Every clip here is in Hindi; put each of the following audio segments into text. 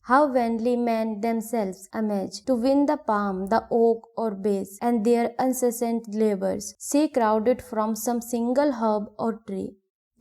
How vainly men themselves amage to win the palm, the oak or base, and their incessant labors, see crowded from some single herb or tree.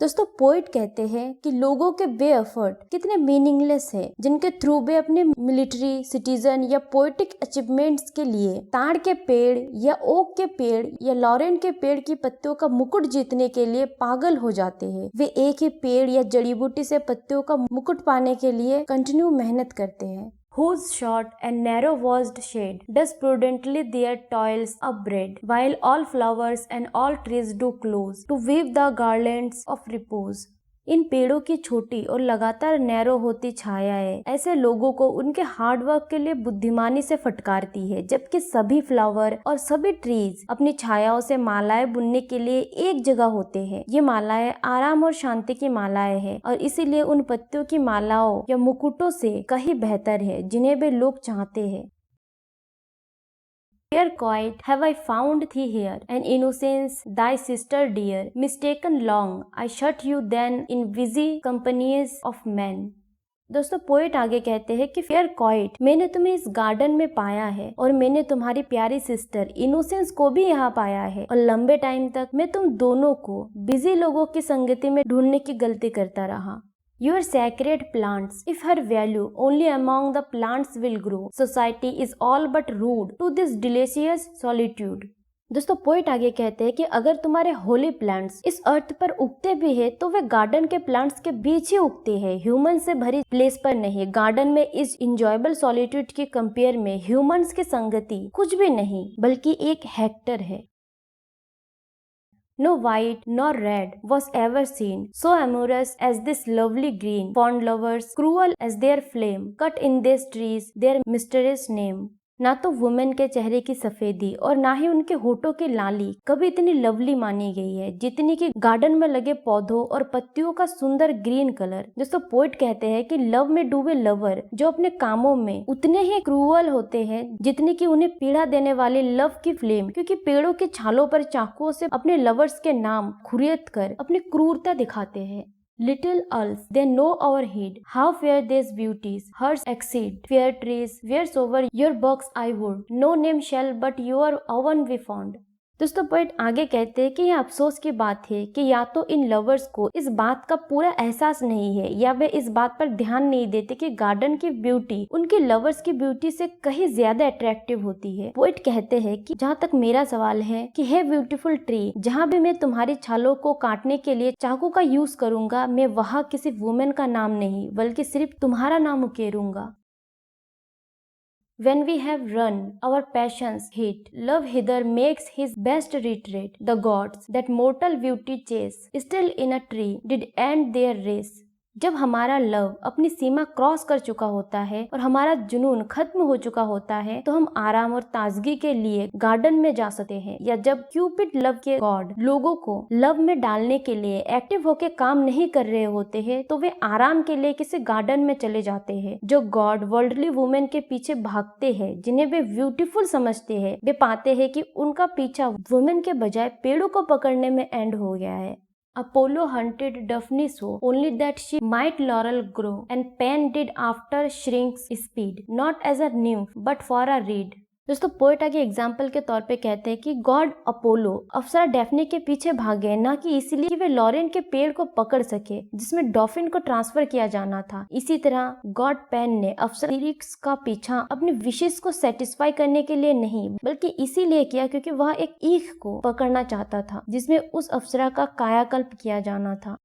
दोस्तों पोइट कहते हैं कि लोगों के बे एफर्ट कितने मीनिंगलेस है, जिनके थ्रू वे अपने मिलिट्री, सिटीजन या पोइटिक अचीवमेंट्स के लिए ताड़ के पेड़ या ओक के पेड़ या लॉरेन के पेड़ की पत्तियों का मुकुट जीतने के लिए पागल हो जाते हैं। वे एक ही पेड़ या जड़ी बूटी से पत्तियों का मुकुट पाने के लिए कंटिन्यू मेहनत करते हैं। Whose short and narrow-voiced shade does prudently their toils upbraid, while all flowers and all trees do close to weave the garlands of repose. इन पेड़ों की छोटी और लगातार नैरो होती छायाएं ऐसे लोगों को उनके हार्डवर्क के लिए बुद्धिमानी से फटकारती है, जबकि सभी फ्लावर और सभी ट्रीज अपनी छायाओं से मालाएं बुनने के लिए एक जगह होते हैं। ये मालाएं आराम और शांति की मालाएं हैं और इसीलिए उन पत्तियों की मालाओं या मुकुटों से कहीं बेहतर है जिन्हें वे लोग चाहते हैं। Fair quiet have I found thee here, and innocence thy sister dear. Mistaken long, I shut you then in busy companies of men. दोस्तों पोएट आगे कहते हैं कि फेयर क्वाइट, मैंने तुम्हें इस गार्डन में पाया है और मैंने तुम्हारी प्यारी सिस्टर इनोसेंस को भी यहाँ पाया है, और लंबे टाइम तक मैं तुम दोनों को बिजी लोगों की संगति में ढूंढने की गलती करता रहा। Your sacred plants, if her value only among the plants will grow, society is all but rude to this delicious solitude. दोस्तों पोइट आगे कहते हैं कि अगर तुम्हारे होली प्लांट्स इस अर्थ पर उगते भी है तो वे गार्डन के प्लांट्स के बीच ही उगते हैं, ह्यूमन से भरी प्लेस पर नहीं। गार्डन में इस इंजॉयबल सॉलिट्यूड के कंपेयर में ह्यूमंस की संगति कुछ भी नहीं बल्कि एक हेक्टर है। No white nor red was ever seen, so amorous as this lovely green, fond lovers, cruel as their flame, cut in these trees their mysterious name. ना तो वुमेन के चेहरे की सफेदी और ना ही उनके होठों की लाली कभी इतनी लवली मानी गई है जितनी कि गार्डन में लगे पौधों और पत्तियों का सुंदर ग्रीन कलर। दोस्तों पोइट कहते हैं कि लव में डूबे लवर जो अपने कामों में उतने ही क्रूअल होते हैं जितनी कि उन्हें पीड़ा देने वाली लव की फ्लेम, क्योंकि पेड़ों की छालों पर चाकुओं से अपने लवर्स के नाम खुरेद कर अपनी क्रूरता दिखाते हैं। Little elves, they know our heed, how fair these beauties, hers exceed. Fair trees, wheresoever your box I would, no name shall but your own be found. दोस्तों पोएट आगे कहते हैं कि यह अफसोस की बात है कि या तो इन लवर्स को इस बात का पूरा एहसास नहीं है या वे इस बात पर ध्यान नहीं देते कि गार्डन की ब्यूटी उनकी लवर्स की ब्यूटी से कहीं ज्यादा अट्रैक्टिव होती है। पोएट कहते हैं कि जहाँ तक मेरा सवाल है कि हे ब्यूटीफुल ट्री, जहाँ भी मैं तुम्हारी छालों को काटने के लिए चाकू का यूज करूंगा, मैं वहाँ किसी वुमेन का नाम नहीं बल्कि सिर्फ तुम्हारा नाम उकेरूंगा। When we have run, our passions hit. Love hither makes his best retreat. The gods that mortal beauty chase, still in a tree, did end their race. जब हमारा लव अपनी सीमा क्रॉस कर चुका होता है और हमारा जुनून खत्म हो चुका होता है तो हम आराम और ताजगी के लिए गार्डन में जा सकते हैं, या जब क्यूपिड लव के गॉड लोगों को लव में डालने के लिए एक्टिव होके काम नहीं कर रहे होते हैं तो वे आराम के लिए किसी गार्डन में चले जाते हैं। जो गॉड वर्ल्डली वुमेन के पीछे भागते हैं जिन्हें वे ब्यूटीफुल समझते हैं, वे पाते हैं कि उनका पीछा वुमेन के बजाय पेड़ों को पकड़ने में एंड हो गया है। Apollo hunted Daphne so, only that she might laurel grow, and Pan did after shrink's speed, not as a nymph, but for a reed. दोस्तों पोएट आगे एग्जाम्पल के तौर पे कहते हैं कि गॉड अपोलो अप्सरा डेफने के पीछे भागे, ना कि इसलिए कि वे लॉरेन के पेड़ को पकड़ सके जिसमें डॉल्फिन को ट्रांसफर किया जाना था। इसी तरह गॉड पैन ने अप्सरा सिरिक्स का पीछा अपनी विशेष को सेटिस्फाई करने के लिए नहीं बल्कि इसीलिए किया क्योंकि वह एक ईख को पकड़ना चाहता था जिसमें उस अप्सरा का कायाकल्प किया जाना था।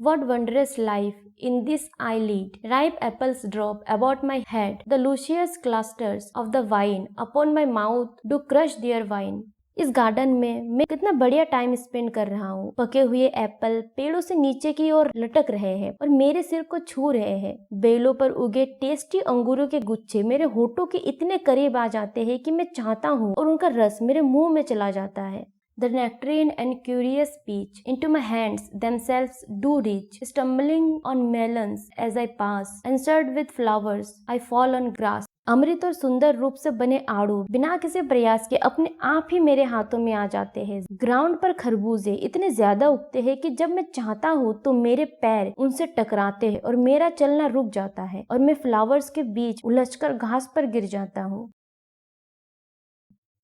What wondrous life in this I lead! Ripe apples drop about my head, the luscious clusters of the vine upon my mouth do crush their wine. इस गार्डन में मैं कितना बढ़िया टाइम स्पेंड कर रहा हूँ। पके हुए एप्पल पेड़ों से नीचे की ओर लटक रहे हैं और मेरे सिर को छू रहे हैं। बेलों पर उगे टेस्टी अंगूरों के गुच्छे मेरे होठों के इतने करीब आ जाते हैं कि मैं चाहता हूँ और उनका रस मेरे मुंह में चला जाता है। The nectarine and curious peach into my hands themselves do reach, stumbling on melons as I pass, answered with flowers I fall on grass. अमृत और सुंदर रूप से बने आड़ू बिना किसी प्रयास के अपने आप ही मेरे हाथों में आ जाते हैं। ग्राउंड पर खरबूजे इतने ज्यादा उगते हैं कि जब मैं चाहता हूँ तो मेरे पैर उनसे टकराते हैं और मेरा चलना रुक जाता है और मैं फ्लावर्स के बीच उलझकर घास पर गिर जाता हूँ।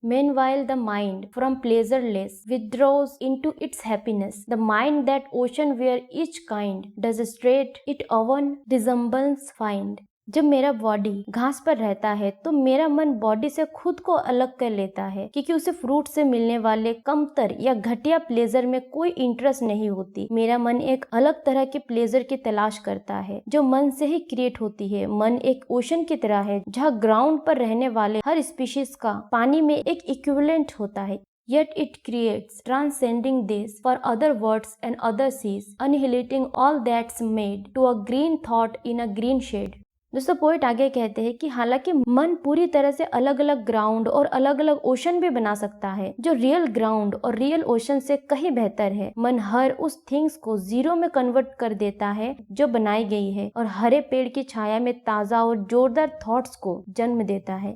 Meanwhile, the mind, from pleasureless, withdraws into its happiness. The mind, that ocean where each kind does straight it own resemblance find. जब मेरा बॉडी घास पर रहता है तो मेरा मन बॉडी से खुद को अलग कर लेता है, क्योंकि उसे फ्रूट से मिलने वाले कमतर या घटिया प्लेजर में कोई इंटरेस्ट नहीं होती। मेरा मन एक अलग तरह के प्लेजर की तलाश करता है जो मन से ही क्रिएट होती है। मन एक ओशन की तरह है जहाँ ग्राउंड पर रहने वाले हर स्पीशीज का पानी में एक इक्विवेलेंट होता है। Yet it creates, transcending this for other words and other seas, annihilating all that's made to a green thought in a green shade. दोस्तों पोइट आगे कहते हैं कि हालांकि मन पूरी तरह से अलग अलग ग्राउंड और अलग अलग ओशन भी बना सकता है जो रियल ग्राउंड और रियल ओशन से कहीं बेहतर है, मन हर उस थिंग्स को जीरो में कन्वर्ट कर देता है जो बनाई गई है और हरे पेड़ की छाया में ताजा और जोरदार थॉट्स को जन्म देता है।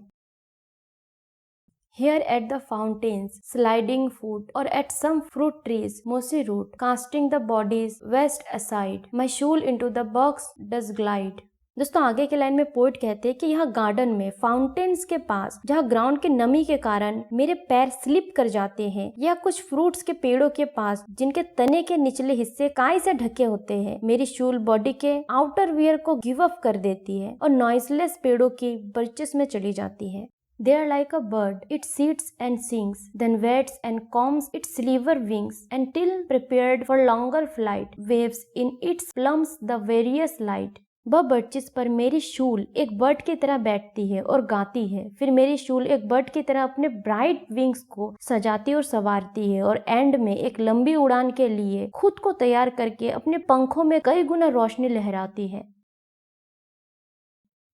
Here at the fountains, sliding foot, or at some fruit trees, mossy root, casting the body's waste aside, my shoal into the box does glide. दोस्तों आगे के लाइन में पोइट कहते हैं कि यहाँ गार्डन में फाउंटेन्स के पास जहाँ ग्राउंड की नमी के कारण मेरे पैर स्लिप कर जाते हैं, या कुछ फ्रूट्स के पेड़ों के पास जिनके तने के निचले हिस्से काई से ढके होते हैं, मेरी शूल बॉडी के आउटर वियर को गिव अप कर देती है और नॉइसलेस पेड़ों की बर्चेस में चली जाती है। They are like a bird, it sits and sings, then waits and combs its silver wings, until prepared for longer flight, waves in its plumes the various light. वह बर्चिस पर मेरी शूल एक बर्ड की तरह बैठती है और गाती है, फिर मेरी शूल एक बर्ड की तरह अपने ब्राइट विंग्स को सजाती और संवारती है और एंड में एक लंबी उड़ान के लिए खुद को तैयार करके अपने पंखों में कई गुना रोशनी लहराती है।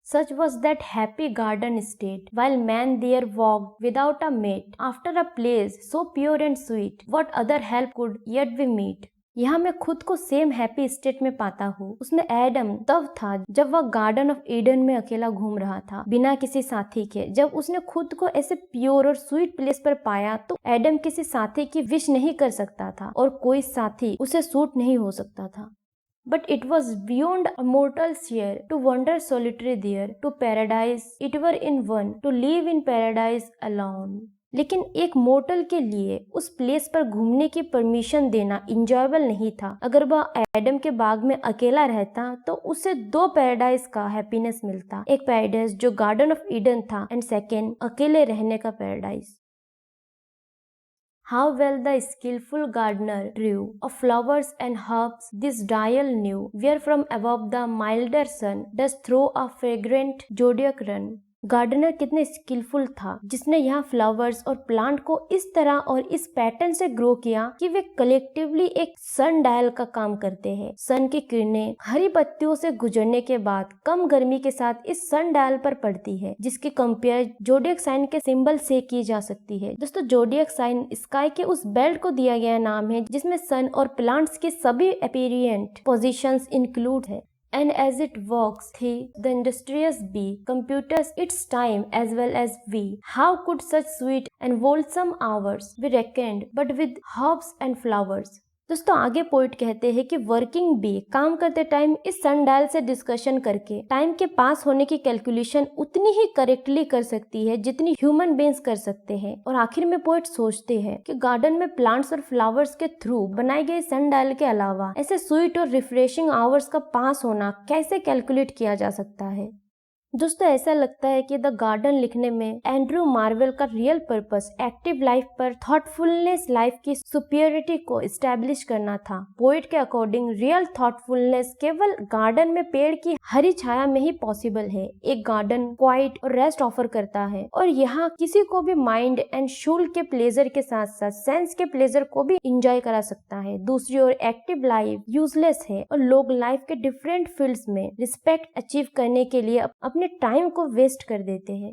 Such was that happy garden state, while man there walked without a mate, after a place so pure and sweet, what other help could yet we meet? यहाँ मैं खुद को सेम हैप्पी स्टेट में पाता हूँ। उसमें एडम तब था जब वह गार्डन ऑफ ईडन में अकेला घूम रहा था बिना किसी साथी के। जब उसने खुद को ऐसे प्योर और स्वीट प्लेस पर पाया तो एडम किसी साथी की विश नहीं कर सकता था और कोई साथी उसे सूट नहीं हो सकता था। But it was beyond a mortal's share to wander solitary there, to paradise it were in one, to live in paradise alone. लेकिन एक मोर्टल के लिए उस प्लेस पर घूमने की परमिशन देना इंजॉयबल नहीं था। अगर वह एडम के बाग में अकेला रहता तो उसे दो पैराडाइज का हैप्पीनेस मिलता, एक पैराडाइज जो गार्डन ऑफ ईडन था एंड सेकेंड अकेले रहने का paradise. How well the skillful gardener drew of flowers and herbs this dial knew, where from above the milder sun does throw a fragrant zodiac run. Gardener कितने स्किलफुल था जिसने यहाँ फ्लावर्स और प्लांट को इस तरह और इस पैटर्न से ग्रो किया कि वे कलेक्टिवली एक सन डायल का काम करते हैं। सन की किरणें हरी पत्तियों से गुजरने के बाद कम गर्मी के साथ इस सन डायल पर पड़ती है, जिसकी कंपेयर जोडियक साइन के सिंबल से की जा सकती है। दोस्तों जोडियक साइन स्काई के उस बेल्ट को दिया गया नाम है जिसमें सन और प्लांट्स की सभी एपीरियंट पोजीशंस इंक्लूड है। And as it walks the industrious bee computes its time as well as we. How could such sweet and wholesome hours be reckoned but with herbs and flowers? दोस्तों आगे पोइट कहते हैं कि वर्किंग बी काम करते टाइम इस सनडायल से डिस्कशन करके टाइम के पास होने की कैलकुलेशन उतनी ही करेक्टली कर सकती है जितनी ह्यूमन बीइंग्स कर सकते हैं। और आखिर में पोइट सोचते हैं कि गार्डन में प्लांट्स और फ्लावर्स के थ्रू बनाई गई सनडायल के अलावा ऐसे स्वीट और रिफ्रेशिंग आवर्स का पास होना कैसे कैलकुलेट किया जा सकता है। दोस्तों ऐसा लगता है कि द गार्डन लिखने में एंड्रू मार्वेल का रियल पर्पस एक्टिव लाइफ पर थॉटफुलनेस लाइफ की सुपीरियरिटी को एस्टैब्लिश करना था। पोइट के अकॉर्डिंग रियल थॉटफुलनेस केवल गार्डन में पेड़ की हरी छाया में ही पॉसिबल है। एक गार्डन क्वाइट और रेस्ट ऑफर करता है और यहाँ किसी को भी माइंड एंड शूल के प्लेजर के साथ साथ सेंस के प्लेजर को भी इंजॉय करा सकता है। दूसरी ओर एक्टिव लाइफ यूजलेस है और लोग लाइफ के डिफरेंट फील्ड्स में रिस्पेक्ट अचीव करने के लिए अपने टाइम को वेस्ट कर देते हैं।